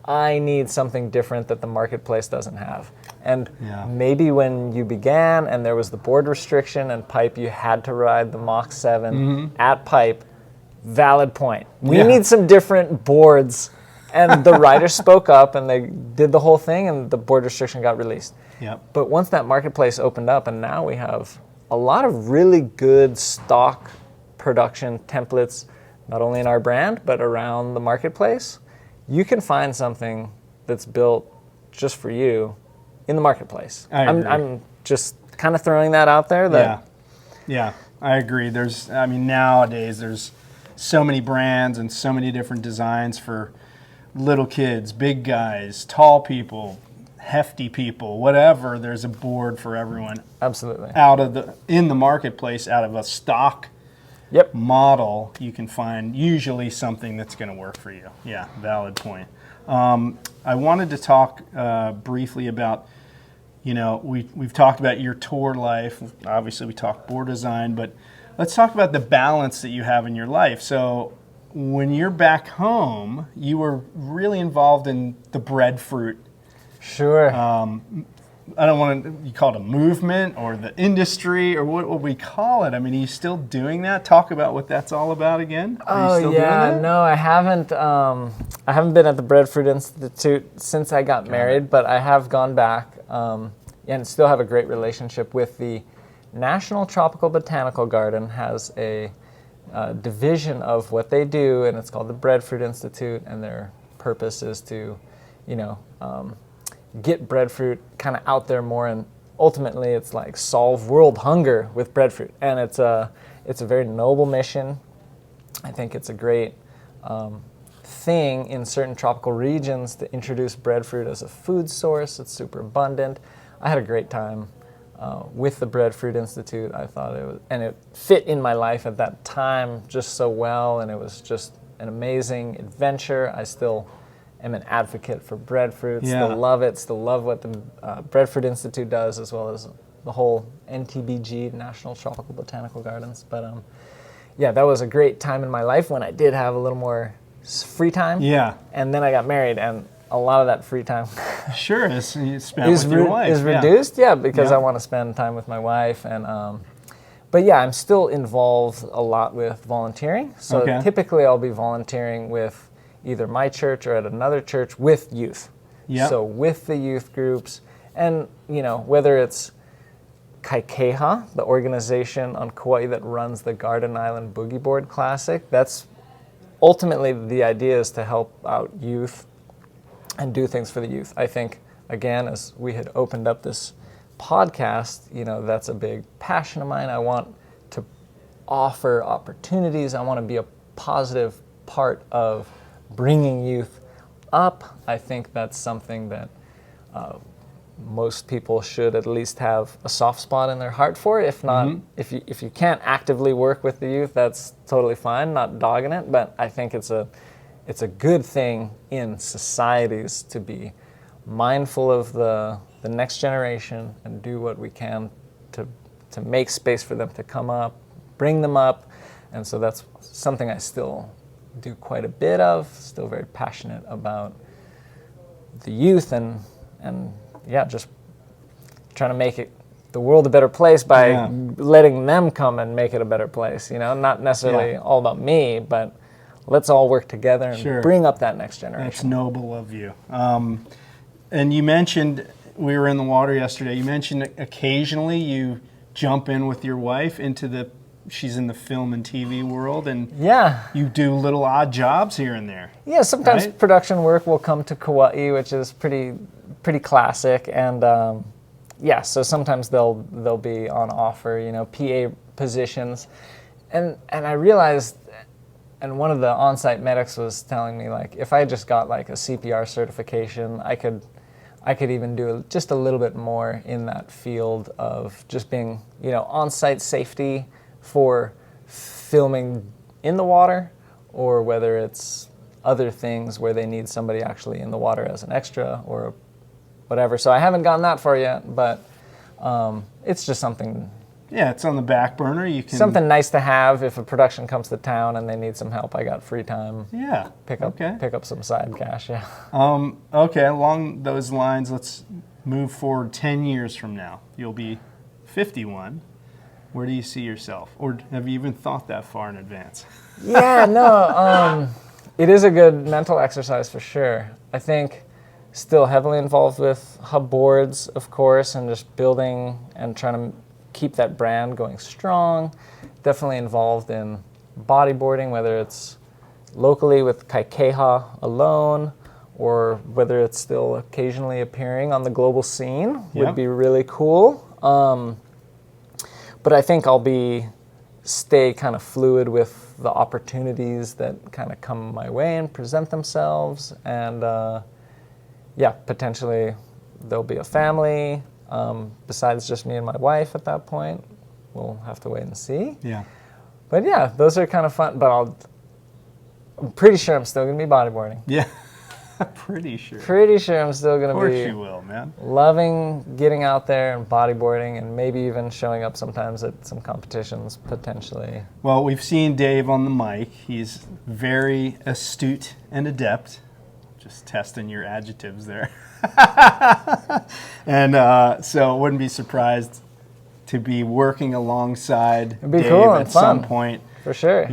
I need something different that the marketplace doesn't have. And maybe when you began and there was the board restriction and pipe, you had to ride the Mach 7 at pipe. Valid point. We need some different boards. And the riders spoke up and they did the whole thing and the board restriction got released. Yep. But once that marketplace opened up, and now we have a lot of really good stock production templates, not only in our brand, but around the marketplace, you can find something that's built just for you in the marketplace. I'm just kind of throwing that out there. Yeah, I agree. Nowadays there's so many brands and so many different designs for little kids, big guys, tall people, hefty people, whatever. There's a board for everyone. Absolutely. In the marketplace, out of a stock model, you can find usually something that's going to work for you. Yeah, valid point. I wanted to talk briefly about, we've talked about your tour life. Obviously, we talked board design, but let's talk about the balance that you have in your life. So when you're back home, you were really involved in the breadfruit. Sure. I don't want to, you call it a movement or the industry or what would we call it? I mean, are you still doing that? Talk about what that's all about again. Are you still doing that? No, I haven't. I haven't been at the Breadfruit Institute since I got married, but I have gone back and still have a great relationship with the National Tropical Botanical Garden. Has a division of what they do, and it's called the Breadfruit Institute, and their purpose is to, get breadfruit kind of out there more, and ultimately it's like solve world hunger with breadfruit, and it's a very noble mission. I think it's a great thing in certain tropical regions to introduce breadfruit as a food source. It's super abundant. I had a great time with the Breadfruit Institute. I thought it fit in my life at that time just so well, and it was just an amazing adventure. I still am an advocate for breadfruit, still love it, still love what the Breadfruit Institute does, as well as the whole NTBG, National Tropical Botanical Gardens. But that was a great time in my life when I did have a little more free time. Yeah. And then I got married, and a lot of that free time is spent with your wife. Is reduced, because I want to spend time with my wife. And but I'm still involved a lot with volunteering. So typically I'll be volunteering with either my church or at another church with youth. So with the youth groups, and whether it's Kaikeha, the organization on Kaua'i that runs the Garden Island Boogie Board Classic, that's ultimately the idea, is to help out youth and do things for the youth. I think, again, as we had opened up this podcast, that's a big passion of mine. I want to offer opportunities. I want to be a positive part of bringing youth up. I think that's something that most people should at least have a soft spot in their heart for. If not, if you can't actively work with the youth, that's totally fine, not dogging it, but I think it's a good thing in societies to be mindful of the next generation and do what we can to make space for them to come up, bring them up. And so that's something I still do quite a bit of, still very passionate about the youth and just trying to make it the world a better place by Yeah. letting them come and make it a better place. Not necessarily all about me, but let's all work together and bring up that next generation. That's noble of you. And you mentioned, we were in the water yesterday, you mentioned occasionally you jump in with your wife she's in the film and TV world, and you do little odd jobs here and there. Yeah, sometimes right? production work will come to Kaua'i, which is pretty classic, and so sometimes they'll be on offer, PA positions, and I realized, and one of the on-site medics was telling me, like, if I just got like a CPR certification, I could even do just a little bit more in that field of just being, on-site safety for filming in the water, or whether it's other things where they need somebody actually in the water as an extra or whatever. So I haven't gotten that far yet, but it's just something. Yeah, it's on the back burner. You can something nice to have if a production comes to town and they need some help. I got free time. Yeah. Pick up some side cash. Yeah. Okay. Along those lines, let's move forward 10 years from now. You'll be 51. Where do you see yourself? Or have you even thought that far in advance? Yeah, no, it is a good mental exercise for sure. I think still heavily involved with hub boards, of course, and just building and trying to keep that brand going strong. Definitely involved in bodyboarding, whether it's locally with Kaikeha alone, or whether it's still occasionally appearing on the global scene would be really cool. But I think I'll stay kind of fluid with the opportunities that kind of come my way and present themselves. And potentially there'll be a family besides just me and my wife at that point. We'll have to wait and see. Yeah. But yeah, those are kind of fun. But I'm pretty sure I'm still going to be bodyboarding. Yeah. Pretty sure. Pretty sure I'm still going to be. Of course you will, man. Loving getting out there and bodyboarding, and maybe even showing up sometimes at some competitions, potentially. Well, we've seen Dave on the mic. He's very astute and adept. Just testing your adjectives there. And so wouldn't be surprised to be working alongside Dave cool and at some fun. point. For sure.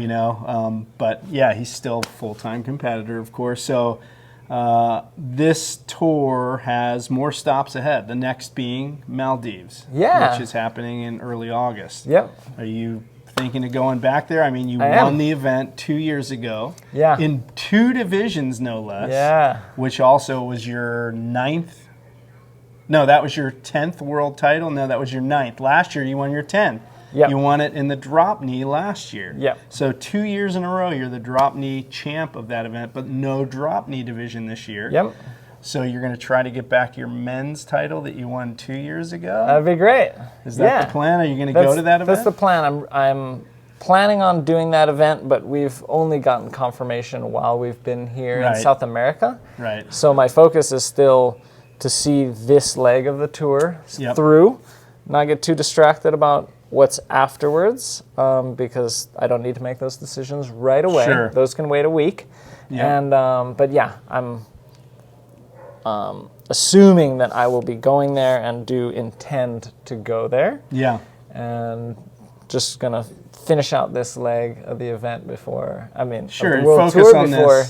But yeah, he's still a full-time competitor, of course. So this tour has more stops ahead, the next being Maldives, which is happening in early August. Yep. Are you thinking of going back there? I mean, you won the event 2 years ago. Yeah. In 2 divisions, no less. Yeah. Which also was your 9th. No, that was your 10th world title. No, that was your 9th. Last year, you won your 10th. Yep. You won it in the drop knee last year. Yep. So 2 years in a row, you're the drop knee champ of that event, but no drop knee division this year. Yep. So you're going to try to get back your men's title that you won 2 years ago? That'd be great. Is that the plan? Are you going to go to that event? That's the plan. I'm planning on doing that event, but we've only gotten confirmation while we've been here in South America. Right. So my focus is still to see this leg of the tour through, not get too distracted about what's afterwards, because I don't need to make those decisions right away. Sure. Those can wait a week. Yep. And but yeah, I'm assuming that I will be going there and do intend to go there. Yeah. And just gonna finish out this leg of the event before, of Sure, the world focus tour on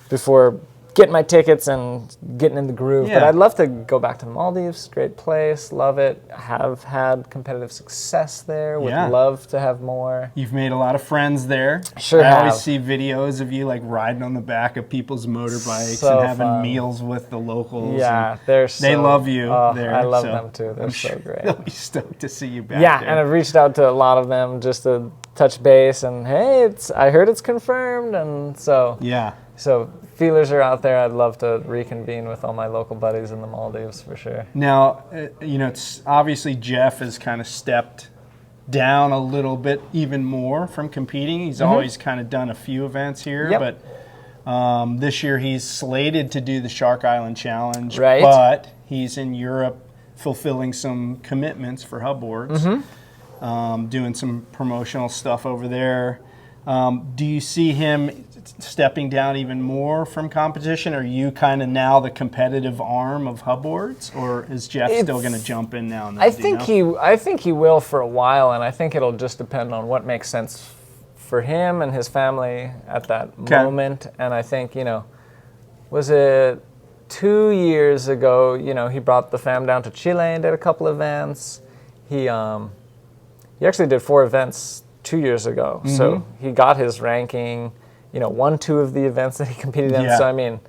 before getting my tickets and getting in the groove. Yeah. But I'd love to go back to the Maldives. Great place, love it. Have had competitive success there. Would love to have more. You've made a lot of friends there. Sure I have. always see videos of you like riding on the back of people's motorbikes So and having fun. Meals with the locals. Yeah, they love you there. I love so them too. They're so great. They'll be stoked to see you back Yeah, there. and I've reached out to a lot of them just to touch base and hey, I heard it's confirmed, and so So feelers are out there. I'd love to reconvene with all my local buddies in the Maldives for sure. Now, it's obviously Jeff has kind of stepped down a little bit even more from competing. He's always kind of done a few events here, but this year he's slated to do the Shark Island Challenge, but he's in Europe fulfilling some commitments for Hubbard, doing some promotional stuff over there. Do you see him stepping down even more from competition? Are you kind of now the competitive arm of Hubboards, or is Jeff still going to jump in now and then? I think he will for a while, and I think it'll just depend on what makes sense for him and his family at that moment. And I think, was it 2 years ago, he brought the fam down to Chile and did a couple events. He actually did 4 events 2 years ago. Mm-hmm. So he got his ranking, won 2 of the events that he competed in. So, I mean,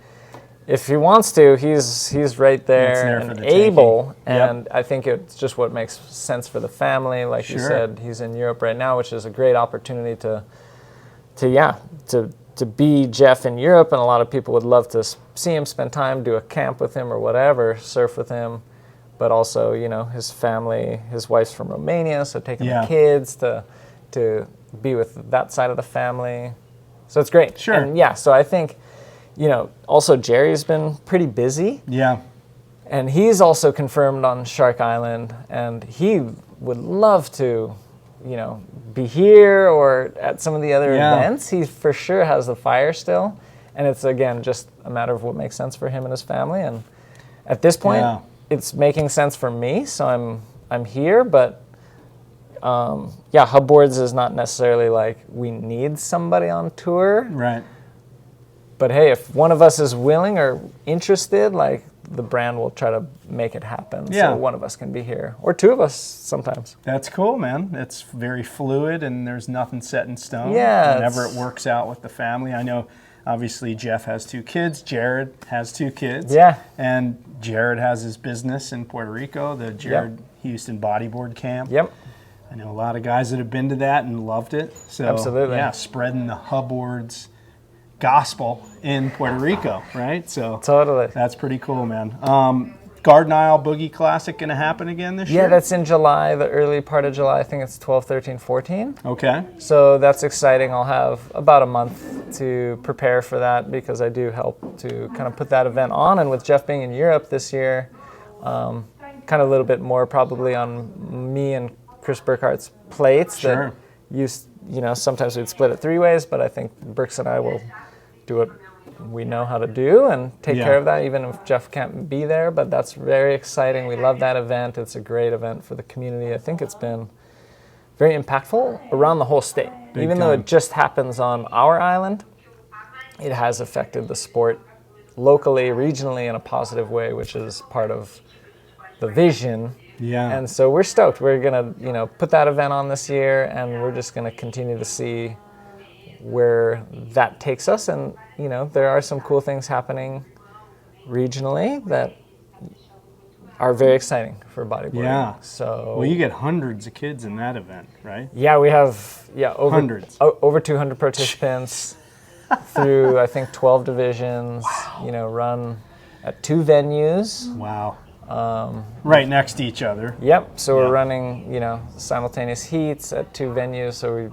if he wants to, he's right there and able. And I think it's just what makes sense for the family. Like you said, he's in Europe right now, which is a great opportunity to be Jeff in Europe. And a lot of people would love to see him, spend time, do a camp with him or whatever, surf with him. But also, his family, his wife's from Romania, so taking the kids to be with that side of the family. So it's great. Sure. And so I think, also Jerry's been pretty busy. Yeah. And he's also confirmed on Shark Island, and he would love to, be here or at some of the other events. He for sure has the fire still. And it's, again, just a matter of what makes sense for him and his family. And at this point, it's making sense for me, so I'm here, but Hubboards is not necessarily like we need somebody on tour. Right. But hey, if one of us is willing or interested, like the brand will try to make it happen. Yeah. So one of us can be here, or 2 of us sometimes. That's cool, man. It's very fluid, and there's nothing set in stone. Yeah. Whenever it works out with the family. I know, obviously, Jeff has 2 kids. Jared has 2 kids. Yeah. And Jared has his business in Puerto Rico, the Jared Houston Bodyboard Camp. Yep. I know a lot of guys that have been to that and loved it. So, absolutely. Yeah, spreading the Hubboards gospel in Puerto Rico, right? So totally. That's pretty cool, man. Garden Isle Boogie Classic going to happen again this year? Yeah, that's in July, the early part of July. I think it's 12, 13, 14. Okay. So that's exciting. I'll have about a month to prepare for that because I do help to kind of put that event on. And with Jeff being in Europe this year, kind of a little bit more probably on me and Chris Burkhart's plates. Sure. That sometimes we'd split it 3 ways, but I think Burks and I will do what we know how to do and take care of that, even if Jeff can't be there. But that's very exciting. We love that event. It's a great event for the community. I think it's been very impactful around the whole state. Even though it just happens on our island, it has affected the sport locally, regionally in a positive way, which is part of the vision. Yeah. And so we're stoked. We're going to, put that event on this year, and we're just going to continue to see where that takes us. And, there are some cool things happening regionally that are very exciting for bodyboarding. Yeah. So, well, you get hundreds of kids in that event, right? Yeah, we have hundreds. Over 200 participants through, I think, 12 divisions, run at 2 venues. Wow. Right next to each other. Yep. So we're running, simultaneous heats at 2 venues. So we,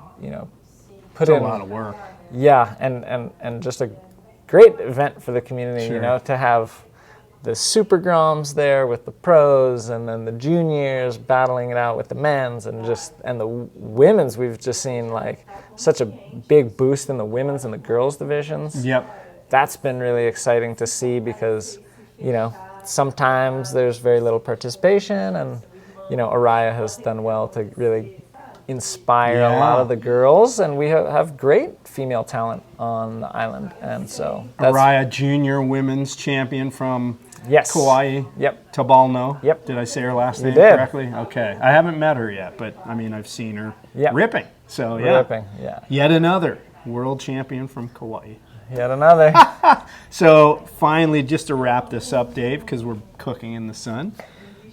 put in a lot of work. Yeah, and just a great event for the community. Sure. To have the super groms there with the pros, and then the juniors battling it out with the men's, and the women's. We've just seen like such a big boost in the women's and the girls divisions. Yep. That's been really exciting to see because, sometimes there's very little participation, and Araya has done well to really inspire a lot of the girls, and we have great female talent on the island. And so Araya Junior Women's Champion from Kaua'i. Yep. Tabalno. Yep. Did I say her last name did. correctly? Okay. I haven't met her yet, but I've seen her ripping. So ripping, yeah. Yet another world champion from Kaua'i. Yet another. So finally, just to wrap this up, Dave, because we're cooking in the sun,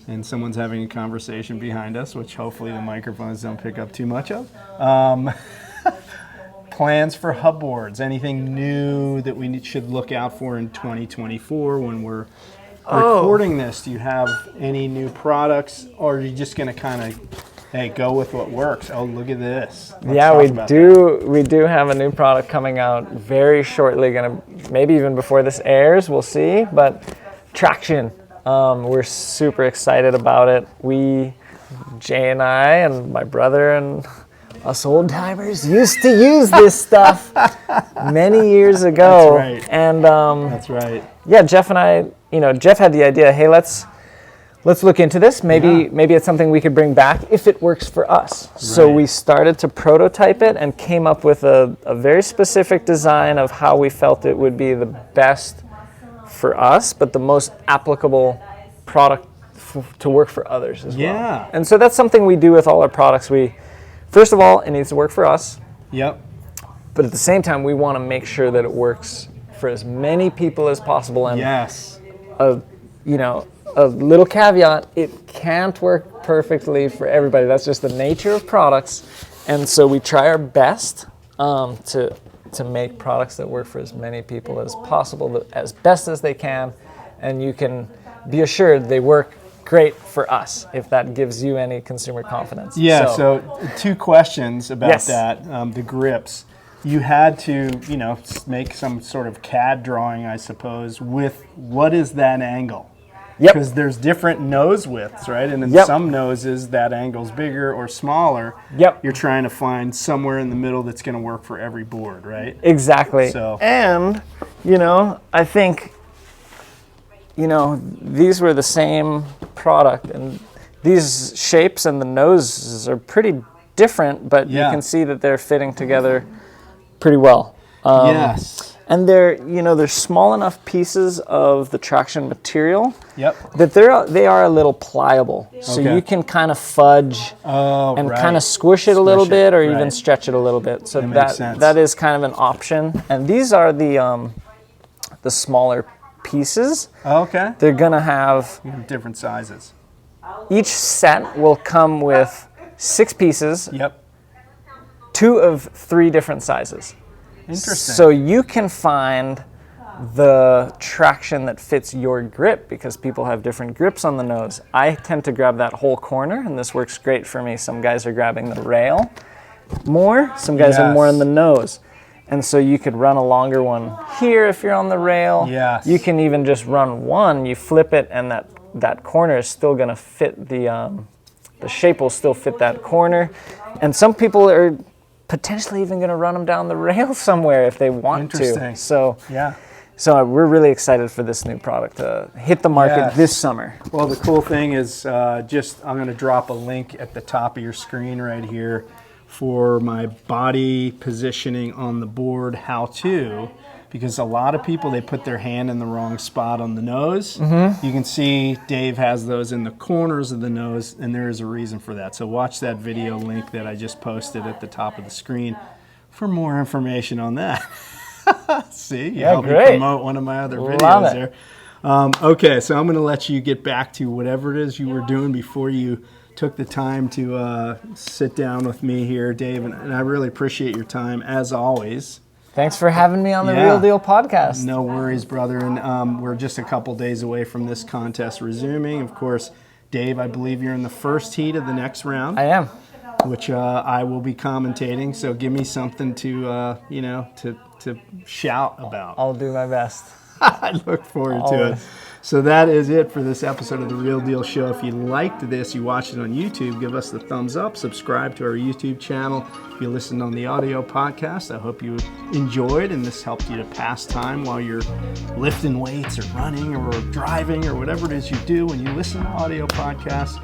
and someone's having a conversation behind us, which hopefully the microphones don't pick up too much of. Plans for Hubboards? Anything new that we should look out for in 2024 when we're recording this? Do you have any new products, or are you just going to kind of, go with what works? Oh, look at this. We do have a new product coming out very shortly. Maybe even before this airs, we'll see. But traction. We're super excited about it. Jay and I and my brother and us old timers used to use this stuff many years ago. That's right. And That's right. yeah, Jeff and I, Jeff had the idea, hey, let's look into this. Maybe it's something we could bring back if it works for us. Right. So we started to prototype it and came up with a very specific design of how we felt it would be the best for us, but the most applicable product to work for others as well. Yeah. And so that's something we do with all our products. First of all, it needs to work for us. Yep. But at the same time, we want to make sure that it works for as many people as possible. And yes. A little caveat, it can't work perfectly for everybody. That's just the nature of products. And so we try our best to make products that work for as many people as possible, as best as they can. And you can be assured they work great for us, if that gives you any consumer confidence. Yeah, so 2 questions about yes. that. The grips. You had to, make some sort of CAD drawing, I suppose, with what is that angle? Yep. Because there's different nose widths, right? And in some noses, that angle's bigger or smaller. Yep. You're trying to find somewhere in the middle that's going to work for every board, right? Exactly. So. And, I think, these were the same product, and these shapes and the noses are pretty different, but you can see that they're fitting together pretty well. Yes. And they're small enough pieces of the traction material Yep. that they are a little pliable. So you can kind of fudge and kind of squish it a little bit, or even stretch it a little bit. So that is kind of an option. And these are the smaller pieces. Okay. They're gonna have different sizes. Each set will come with 6 pieces. Yep. 2 of 3 different sizes. Interesting. So you can find the traction that fits your grip, because people have different grips on the nose. I tend to grab that whole corner, and this works great for me. Some guys are grabbing the rail more. Some guys are more on the nose. And so you could run a longer one here if you're on the rail. Yes. You can even just run one, you flip it, and that corner is still going to fit the shape will still fit that corner. And some people are potentially even going to run them down the rail somewhere if they want to. So we're really excited for this new product to hit the market this summer. Well, the cool thing is I'm going to drop a link at the top of your screen right here for my body positioning on the board how-to, because a lot of people, they put their hand in the wrong spot on the nose. Mm-hmm. You can see Dave has those in the corners of the nose, and there is a reason for that. So watch that video link that I just posted at the top of the screen for more information on that. See, you helped me promote one of my other videos there. Okay, so I'm going to let you get back to whatever it is you were doing before you took the time to sit down with me here, Dave, and I really appreciate your time, as always. Thanks for having me on the Real Deal podcast. No worries, brother, and we're just a couple days away from this contest resuming. Of course, Dave, I believe you're in the first heat of the next round. I am. Which I will be commentating, so give me something to shout about. I'll do my best. I look forward to it. So that is it for this episode of The Real Deal Show. If you liked this, you watched it on YouTube, give us the thumbs up, subscribe to our YouTube channel. If you listened on the audio podcast, I hope you enjoyed and this helped you to pass time while you're lifting weights or running or driving or whatever it is you do when you listen to audio podcasts.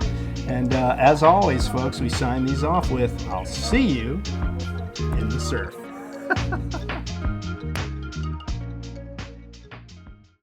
And as always, folks, we sign these off with, I'll see you in the surf.